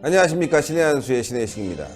안녕하십니까. 신의 한수의 신혜식입니다.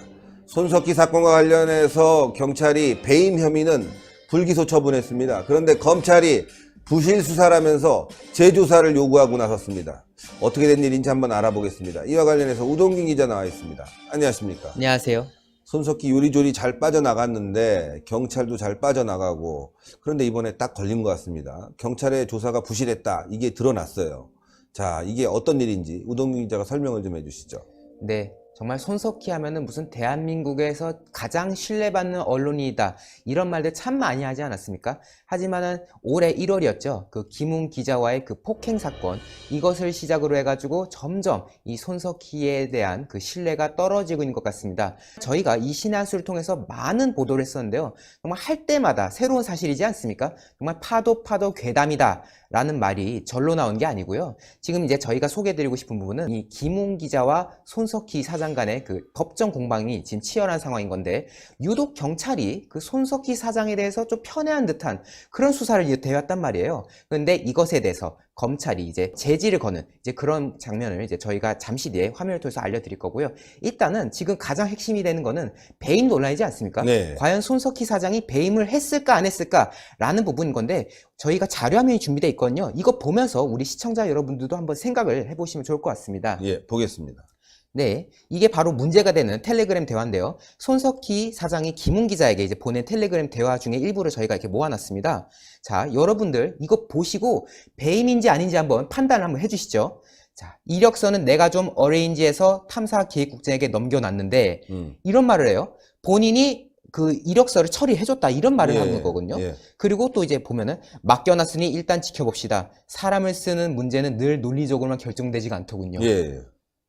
손석희 사건과 관련해서 경찰이 배임 혐의는 불기소 처분했습니다. 그런데 검찰이 부실 수사라면서 재조사를 요구하고 나섰습니다. 어떻게 된 일인지 한번 알아보겠습니다. 이와 관련해서 우동균 기자 나와 있습니다. 안녕하십니까. 안녕하세요. 손석희 요리조리 잘 빠져나갔는데 경찰도 잘 빠져나가고, 그런데 이번에 딱 걸린 것 같습니다. 경찰의 조사가 부실했다, 이게 드러났어요. 자, 이게 어떤 일인지 우동균 기자가 설명을 좀 해주시죠. 네, 정말 손석희 하면은 무슨 대한민국에서 가장 신뢰받는 언론이다, 이런 말들 참 많이 하지 않았습니까? 하지만은 올해 1월이었죠. 그 김웅 기자와의 그 폭행 사건, 이것을 시작으로 해가지고 점점 이 손석희에 대한 그 신뢰가 떨어지고 있는 것 같습니다. 저희가 이 신의 한수를 통해서 많은 보도를 했었는데요. 정말 할 때마다 새로운 사실이지 않습니까? 정말 파도 괴담이다 라는 말이 절로 나온 게 아니고요. 지금 이제 저희가 소개해드리고 싶은 부분은 이 김웅 기자와 손석희 사장 간의 그 법정 공방이 지금 치열한 상황인 건데, 유독 경찰이 그 손석희 사장에 대해서 좀 편애한 듯한 그런 수사를 대왔단 말이에요. 그런데 이것에 대해서 검찰이 이제 제지를 거는 이제 그런 장면을 이제 저희가 잠시 뒤에 화면을 통해서 알려드릴 거고요. 일단은 지금 가장 핵심이 되는 거는 배임 논란이지 않습니까? 네. 과연 손석희 사장이 배임을 했을까 안 했을까 라는 부분인 건데, 저희가 자료화면이 준비되어 있거든요. 이거 보면서 우리 시청자 여러분들도 한번 생각을 해보시면 좋을 것 같습니다. 예, 보겠습니다. 네, 이게 바로 문제가 되는 텔레그램 대화인데요. 손석희 사장이 김웅 기자에게 이제 보낸 텔레그램 대화 중에 일부를 저희가 이렇게 모아놨습니다. 자, 여러분들 이거 보시고 배임인지 아닌지 한번 판단을 한번 해주시죠. 자, 이력서는 내가 좀 어레인지해서 탐사기획국장에게 넘겨놨는데, 이런 말을 해요. 본인이 그 이력서를 처리해줬다, 이런 말을 하는 거거든요. 그리고 또 이제 보면은 맡겨놨으니 일단 지켜봅시다. 사람을 쓰는 문제는 늘 논리적으로만 결정되지가 않더군요.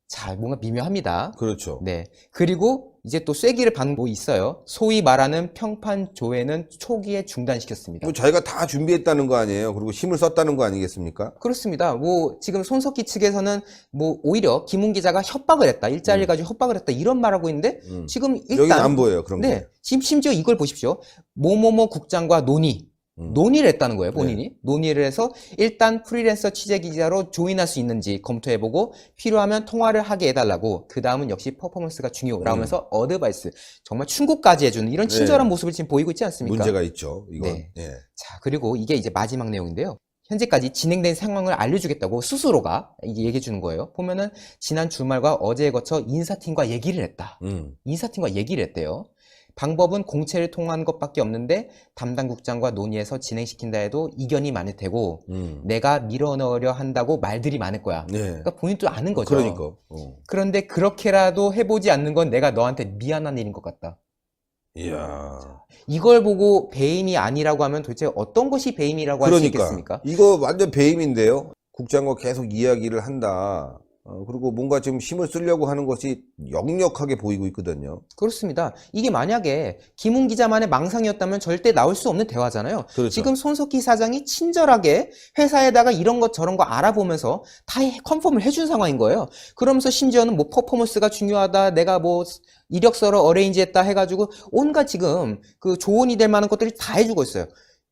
자, 뭔가 미묘합니다. 그렇죠. 네. 그리고 이제 또 쐐기를 받고 있어요. 소위 말하는 평판 조회는 초기에 중단시켰습니다. 뭐 자기가 다 준비했다는 거 아니에요? 그리고 힘을 썼다는 거 아니겠습니까? 그렇습니다. 뭐 지금 손석희 측에서는 뭐 오히려 김웅 기자가 협박을 했다, 일자리를 가지고 협박을 했다, 이런 말하고 있는데, 지금 일단 여기는 안 보여요, 그런 게. 네, 지금 심지어 이걸 보십시오. 뭐뭐뭐 국장과 논의를 했다는 거예요, 본인이. 네. 논의를 해서 일단 프리랜서 취재 기자로 조인할 수 있는지 검토해보고 필요하면 통화를 하게 해달라고, 그 다음은 역시 퍼포먼스가 중요하다고 하면서 어드바이스, 정말 충고까지 해주는 이런 친절한 모습을 지금 보이고 있지 않습니까? 문제가 있죠, 이건. 네. 자, 그리고 이게 이제 마지막 내용인데요. 현재까지 진행된 상황을 알려주겠다고 스스로가 얘기해 주는 거예요. 보면은 지난 주말과 어제에 거쳐 인사팀과 얘기를 했다. 인사팀과 얘기를 했대요. 방법은 공채를 통한 것밖에 없는데 담당 국장과 논의해서 진행시킨다 해도 이견이 많을 테고, 내가 밀어넣으려 한다고 말들이 많을 거야. 그러니까 본인도 아는 거죠. 그러니까. 그런데 그렇게라도 해보지 않는 건 내가 너한테 미안한 일인 것 같다. 이야. 이걸 보고 배임이 아니라고 하면 도대체 어떤 것이 배임이라고 할 수 있겠습니까? 이거 완전 배임인데요. 국장과 계속 이야기를 한다. 그리고 뭔가 지금 힘을 쓰려고 하는 것이 역력하게 보이고 있거든요. 그렇습니다. 이게 만약에 김웅 기자만의 망상이었다면 절대 나올 수 없는 대화잖아요. 그렇죠. 지금 손석희 사장이 친절하게 회사에다가 이런 것 저런 거 알아보면서 다 컨펌을 해준 상황인 거예요. 그러면서 심지어는 뭐 퍼포먼스가 중요하다, 내가 뭐 이력서를 어레인지했다 해가지고 온갖 지금 그 조언이 될 만한 것들이 다 해주고 있어요.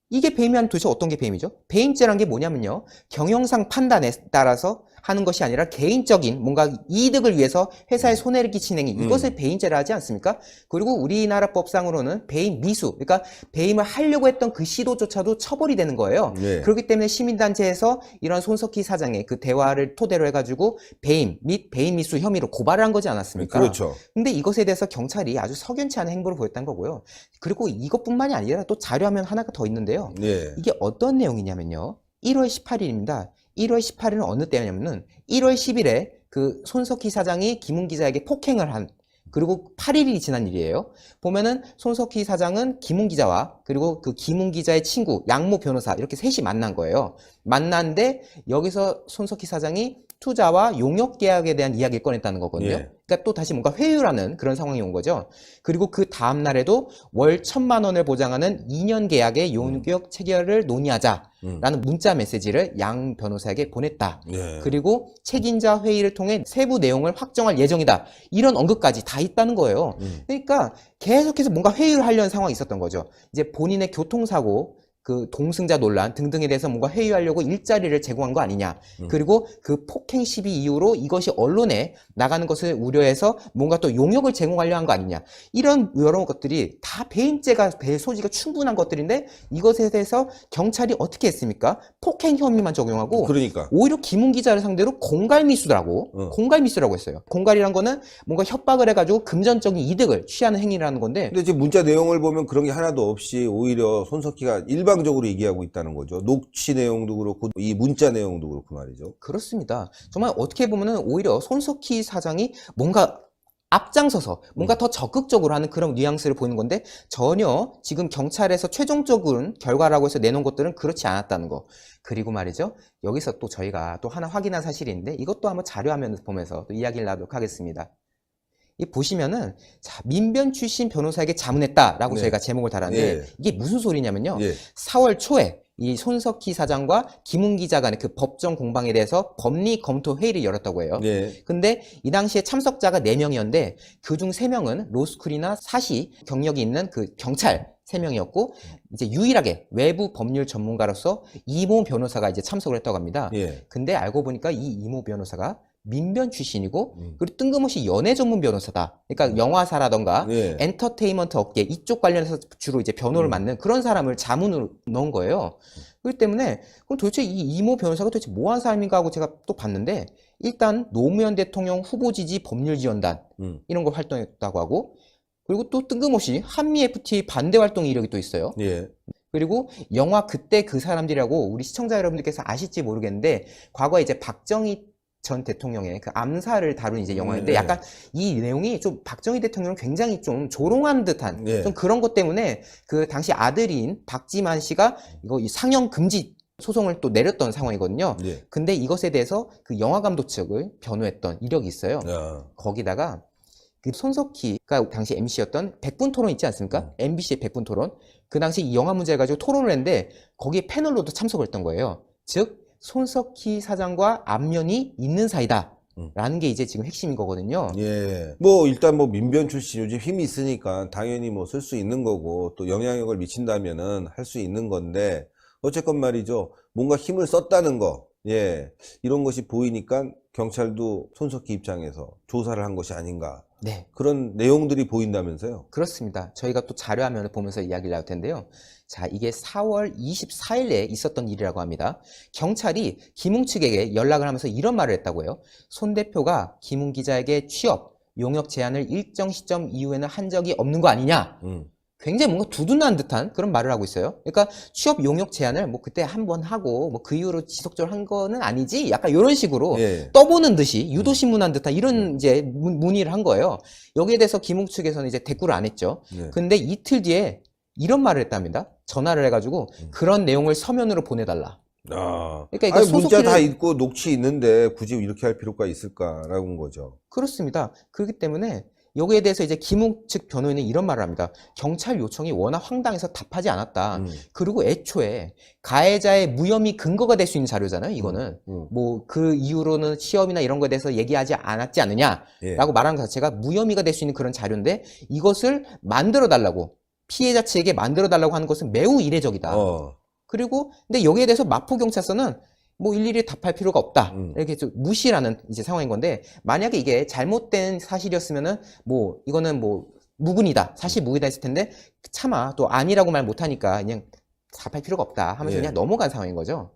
이게 배임이 아니면 도대체 어떤 게 배임이죠? 배임죄란 게 뭐냐면요, 경영상 판단에 따라서 하는 것이 아니라 개인적인 뭔가 이득을 위해서 회사에 손해를 끼치는 행위, 이것을 배임죄라 하지 않습니까? 그리고 우리나라 법상으로는 배임 미수, 그러니까 배임을 하려고 했던 그 시도조차도 처벌이 되는 거예요. 그렇기 때문에 시민단체에서 이런 손석희 사장의 그 대화를 토대로 해가지고 배임 및 배임 미수 혐의로 고발을 한 거지 않았습니까? 그렇죠. 근데 이것에 대해서 경찰이 아주 석연치 않은 행보를 보였다는 거고요. 그리고 이것뿐만이 아니라 또 자료화면 하나가 더 있는데요. 이게 어떤 내용이냐면요, 1월 18일입니다. 1월 18일은 어느 때냐면은 1월 10일에 그 손석희 사장이 김웅 기자에게 폭행을 한, 그리고 8일이 지난 일이에요. 보면은 손석희 사장은 김웅 기자와 그리고 그 김웅 기자의 친구 양모 변호사, 이렇게 셋이 만난 거예요. 만났는데 여기서 손석희 사장이 투자와 용역 계약에 대한 이야기를 꺼냈다는 거거든요. 예. 그러니까 또 다시 뭔가 회유라는 그런 상황이 온 거죠. 그리고 그 다음 날에도 월 1,000만 원을 보장하는 2년 계약의 용역 체결을 논의하자라는 문자 메시지를 양 변호사에게 보냈다. 예. 그리고 책임자 회의를 통해 세부 내용을 확정할 예정이다. 이런 언급까지 다 있다는 거예요. 그러니까 계속해서 뭔가 회의를 하려는 상황이 있었던 거죠. 이제 본인의 교통사고, 그 동승자 논란 등등에 대해서 뭔가 회유하려고 일자리를 제공한 거 아니냐. 그리고 그 폭행 시비 이후로 이것이 언론에 나가는 것을 우려해서 뭔가 또 용역을 제공하려 한 거 아니냐. 이런 여러 것들이 다 배임죄가 될 소지가 충분한 것들인데 이것에 대해서 경찰이 어떻게 했습니까? 폭행 혐의만 적용하고 그러니까. 오히려 김웅 기자를 상대로 공갈미수라고 공갈미수라고 했어요. 공갈이란 거는 뭔가 협박을 해가지고 금전적인 이득을 취하는 행위라는 건데 근데 지금 문자 내용을 보면 그런 게 하나도 없이 오히려 손석희가 일방적으로 얘기하고 있다는 거죠. 녹취 내용도 그렇고 이 문자 내용도 그렇고 말이죠. 그렇습니다. 정말 어떻게 보면은 오히려 손석희 사장이 뭔가 앞장서서 뭔가 더 적극적으로 하는 그런 뉘앙스를 보이는 건데 전혀 지금 경찰에서 최종적인 결과라고 해서 내놓은 것들은 그렇지 않았다는 거. 그리고 말이죠. 여기서 또 저희가 또 하나 확인한 사실이 있는데 이것도 한번 자료화면을 보면서 또 이야기를 나누도록 하겠습니다. 이 보시면은 자, 민변 출신 변호사에게 자문했다라고 네. 저희가 제목을 달았는데 예. 이게 무슨 소리냐면요. 예. 4월 초에 이 손석희 사장과 김웅 기자 간의 그 법정 공방에 대해서 법리 검토 회의를 열었다고 해요. 예. 근데 이 당시에 참석자가 4명이었는데 그중 3명은 로스쿨이나 사시 경력이 있는 그 경찰 3명이었고 이제 유일하게 외부 법률 전문가로서 이모 변호사가 이제 참석을 했다고 합니다. 예. 근데 알고 보니까 이 이모 변호사가 민변 출신이고 그리고 뜬금없이 연애 전문 변호사다. 그러니까 영화사라던가 예. 엔터테인먼트 업계 이쪽 관련해서 주로 이제 변호를 맡는 그런 사람을 자문으로 넣은 거예요. 그렇기 때문에 그럼 도대체 이 이모 변호사가 도대체 뭐 하는 사람인가 하고 제가 또 봤는데 일단 노무현 대통령 후보 지지 법률 지원단 이런 걸 활동했다고 하고 그리고 또 뜬금없이 한미 FTA 반대 활동 이력이 또 있어요. 예. 그리고 영화 그때 그 사람들이라고 우리 시청자 여러분들께서 아실지 모르겠는데 과거에 이제 박정희 전 대통령의 그 암살을 다룬 이제 영화인데 네. 약간 이 내용이 좀 박정희 대통령을 굉장히 좀 조롱한 듯한 네. 좀 그런 것 때문에 그 당시 아들인 박지만 씨가 이거 이 상영 금지 소송을 또 내렸던 상황이거든요. 예. 근데 이것에 대해서 그 영화 감독 측을 변호했던 이력이 있어요. 야. 거기다가 그 손석희가 당시 MC였던 100분 토론 있지 않습니까? MBC의 100분 토론. 그 당시 이 영화 문제를 가지고 토론을 했는데 거기에 패널로도 참석을 했던 거예요. 즉 손석희 사장과 안면이 있는 사이다. 라는 게 이제 지금 핵심인 거거든요. 예. 뭐 일단 뭐 민변 출신 요즘 힘이 있으니까 당연히 뭐 쓸 수 있는 거고 또 영향력을 미친다면은 할 수 있는 건데 어쨌건 말이죠. 뭔가 힘을 썼다는 거. 예. 이런 것이 보이니까 경찰도 손석희 입장에서 조사를 한 것이 아닌가. 네. 그런 내용들이 보인다면서요. 그렇습니다. 저희가 또 자료화면을 보면서 이야기를 나눌 텐데요. 자, 이게 4월 24일에 있었던 일이라고 합니다. 경찰이 김웅 측에게 연락을 하면서 이런 말을 했다고 해요. 손 대표가 김웅 기자에게 취업, 용역 제안을 일정 시점 이후에는 한 적이 없는 거 아니냐? 굉장히 뭔가 두둔한 듯한 그런 말을 하고 있어요. 그러니까 취업 용역 제안을 뭐 그때 한 번 하고 뭐 그 이후로 지속적으로 한 거는 아니지? 약간 이런 식으로 예. 떠보는 듯이 유도신문한 듯한 이런 이제 문의를 한 거예요. 여기에 대해서 김웅 측에서는 이제 대꾸를 안 했죠. 예. 근데 이틀 뒤에 이런 말을 했답니다. 전화를 해가지고 그런 내용을 서면으로 보내달라. 아. 그러니까 이거 아니, 문자 소속기를- 다 있고 녹취 있는데 굳이 이렇게 할 필요가 있을까라는 거죠. 그렇습니다. 그렇기 때문에 여기에 대해서 이제 김웅 측 변호인은 이런 말을 합니다. 경찰 요청이 워낙 황당해서 답하지 않았다. 그리고 애초에 가해자의 무혐의 근거가 될 수 있는 자료잖아요. 이거는 뭐 그 이후로는 시험이나 이런 거에 대해서 얘기하지 않았지 않느냐라고 예. 말하는 것 자체가 무혐의가 될 수 있는 그런 자료인데 이것을 만들어 달라고 피해자 측에게 만들어 달라고 하는 것은 매우 이례적이다. 그리고 근데 여기에 대해서 마포경찰서는 뭐 일일이 답할 필요가 없다. 이렇게 좀 무시라는 이제 상황인 건데 만약에 이게 잘못된 사실이었으면은 뭐 이거는 뭐 무근이다. 사실 무근이다 했을 텐데 차마 또 아니라고 말 못하니까 그냥 답할 필요가 없다 하면서 예. 그냥 넘어간 상황인 거죠.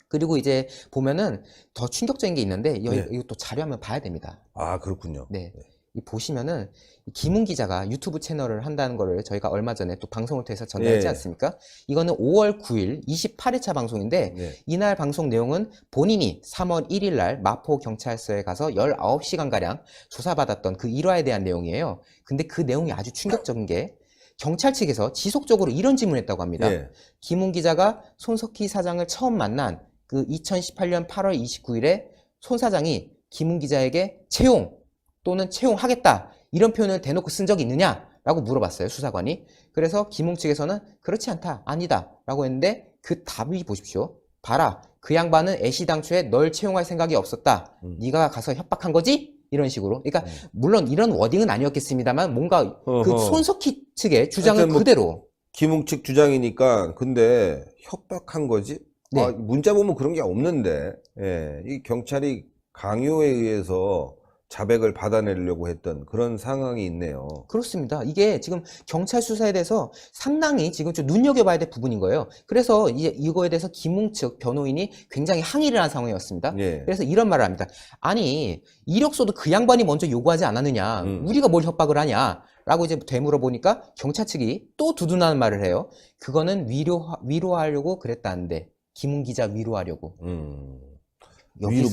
그리고 이제 보면은 더 충격적인 게 있는데 예. 이거 또 자료 한번 봐야 됩니다. 아, 그렇군요. 네. 이 보시면은 이 김웅 기자가 유튜브 채널을 한다는 거를 저희가 얼마 전에 또 방송을 통해서 전달했지 예. 않습니까? 이거는 5월 9일 28회차 방송인데 예. 이날 방송 내용은 본인이 3월 1일 날 마포 경찰서에 가서 19시간가량 조사받았던 그 일화에 대한 내용이에요. 근데 그 내용이 아주 충격적인 게 경찰 측에서 지속적으로 이런 질문을 했다고 합니다. 예. 김웅 기자가 손석희 사장을 처음 만난 그 2018년 8월 29일에 손 사장이 김웅 기자에게 채용 또는 채용하겠다 이런 표현을 대놓고 쓴 적이 있느냐라고 물어봤어요, 수사관이. 그래서 김웅 측에서는 그렇지 않다, 아니다 라고 했는데 그 답이 보십시오. 봐라, 그 양반은 애시당초에 널 채용할 생각이 없었다. 네가 가서 협박한 거지? 이런 식으로. 그러니까 물론 이런 워딩은 아니었겠습니다만 뭔가 그 어허. 손석희 측의 주장은 하여튼 뭐 그대로. 김웅 측 주장이니까. 근데 협박한 거지? 네. 아, 문자 보면 그런 게 없는데. 예, 이 경찰이 강요에 의해서 자백을 받아내려고 했던 그런 상황이 있네요. 그렇습니다. 이게 지금 경찰 수사에 대해서 상당히 지금 좀 눈여겨봐야 될 부분인 거예요. 그래서 이제 이거에 대해서 김웅 측 변호인이 굉장히 항의를 한 상황이었습니다. 예. 그래서 이런 말을 합니다. 아니, 이력서도 그 양반이 먼저 요구하지 않았느냐. 우리가 뭘 협박을 하냐. 라고 이제 되물어보니까 경찰 측이 또 두둔하는 말을 해요. 그거는 위로하려고 그랬다는데. 김웅 기자 위로하려고.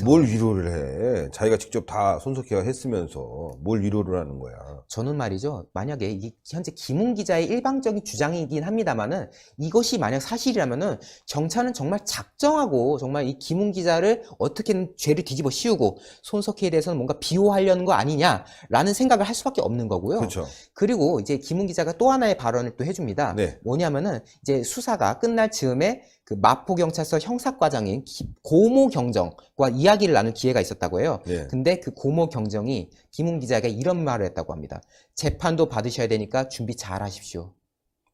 뭘 위로를 해? 자기가 직접 다 손석희가 했으면서 뭘 위로를 하는 거야? 저는 말이죠. 만약에 현재 김웅 기자의 일방적인 주장이긴 합니다만은 이것이 만약 사실이라면은 경찰은 정말 작정하고 정말 이 김웅 기자를 어떻게든 죄를 뒤집어 씌우고 손석희에 대해서는 뭔가 비호하려는 거 아니냐라는 생각을 할 수밖에 없는 거고요. 그렇죠. 그리고 이제 김웅 기자가 또 하나의 발언을 또 해줍니다. 네. 뭐냐면은 이제 수사가 끝날 즈음에 그 마포경찰서 형사과장인 고모 경정과 이야기를 나눌 기회가 있었다고 해요. 예. 근데 그 고모 경정이 김웅 기자에게 이런 말을 했다고 합니다. 재판도 받으셔야 되니까 준비 잘 하십시오.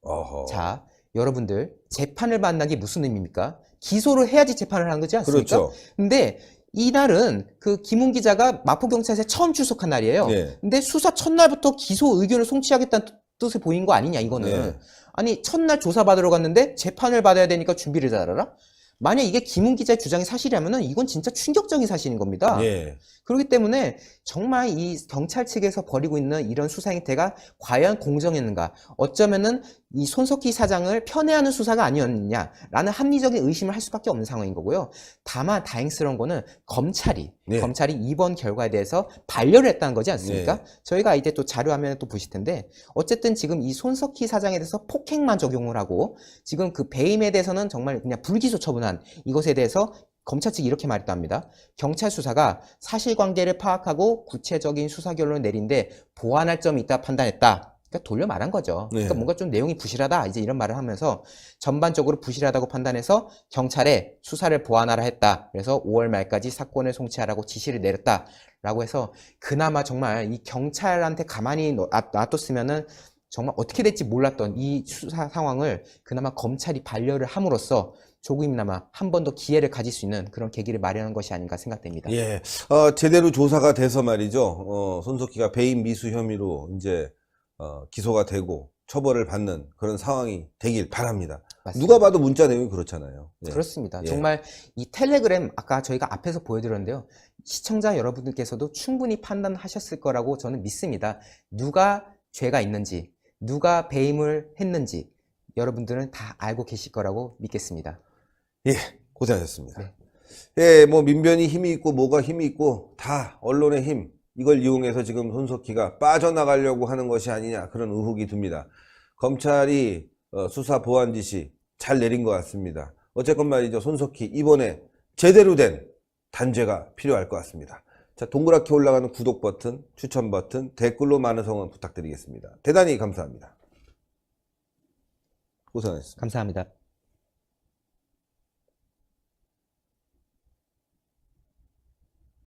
어허. 자, 여러분들 재판을 받는 게 무슨 의미입니까? 기소를 해야지 재판을 하는 거지 않습니까? 그렇죠. 근데 이날은 그 김웅 기자가 마포경찰서에 처음 출석한 날이에요. 예. 근데 수사 첫날부터 기소 의견을 송치하겠다는 뜻을 보인 거 아니냐 이거는. 예. 아니 첫날 조사받으러 갔는데 재판을 받아야 되니까 준비를 잘하라? 만약 이게 김웅 기자의 주장이 사실이라면은 이건 진짜 충격적인 사실인 겁니다. 예. 그렇기 때문에 정말 이 경찰 측에서 벌이고 있는 이런 수사 행태가 과연 공정했는가? 어쩌면은 이 손석희 사장을 편애하는 수사가 아니었느냐라는 합리적인 의심을 할 수밖에 없는 상황인 거고요. 다만 다행스러운 거는 검찰이 이번 결과에 대해서 반려를 했다는 거지 않습니까? 네. 저희가 이제 또 자료 화면을 또 보실 텐데 어쨌든 지금 이 손석희 사장에 대해서 폭행만 적용을 하고 지금 그 배임에 대해서는 정말 그냥 불기소 처분한 이것에 대해서 검찰 측이 이렇게 말했다 합니다. 경찰 수사가 사실관계를 파악하고 구체적인 수사 결론을 내린데 보완할 점이 있다 판단했다. 그러니까 돌려 말한 거죠. 네. 그러니까 뭔가 좀 내용이 부실하다 이제 이런 말을 하면서 전반적으로 부실하다고 판단해서 경찰에 수사를 보완하라 했다. 그래서 5월 말까지 사건을 송치하라고 지시를 내렸다라고 해서 그나마 정말 이 경찰한테 가만히 놔뒀으면은 정말 어떻게 될지 몰랐던 이 수사 상황을 그나마 검찰이 반려를 함으로써 조금이나마 한 번 더 기회를 가질 수 있는 그런 계기를 마련한 것이 아닌가 생각됩니다. 예. 제대로 조사가 돼서 말이죠. 손석희가 배임 미수 혐의로 이제 기소가 되고 처벌을 받는 그런 상황이 되길 바랍니다. 맞습니다. 누가 봐도 문자 내용이 그렇잖아요. 예. 그렇습니다. 예. 정말 이 텔레그램 아까 저희가 앞에서 보여드렸는데요. 시청자 여러분들께서도 충분히 판단하셨을 거라고 저는 믿습니다. 누가 죄가 있는지, 누가 배임을 했는지 여러분들은 다 알고 계실 거라고 믿겠습니다. 예, 고생하셨습니다. 네. 예, 뭐 민변이 힘이 있고 뭐가 힘이 있고 다 언론의 힘 이걸 이용해서 지금 손석희가 빠져나가려고 하는 것이 아니냐 그런 의혹이 듭니다. 검찰이 수사 보완 지시 잘 내린 것 같습니다. 어쨌건 말이죠. 손석희 이번에 제대로 된 단죄가 필요할 것 같습니다. 자, 동그랗게 올라가는 구독 버튼, 추천 버튼, 댓글로 많은 성원 부탁드리겠습니다. 대단히 감사합니다. 고생하셨습니다. 감사합니다.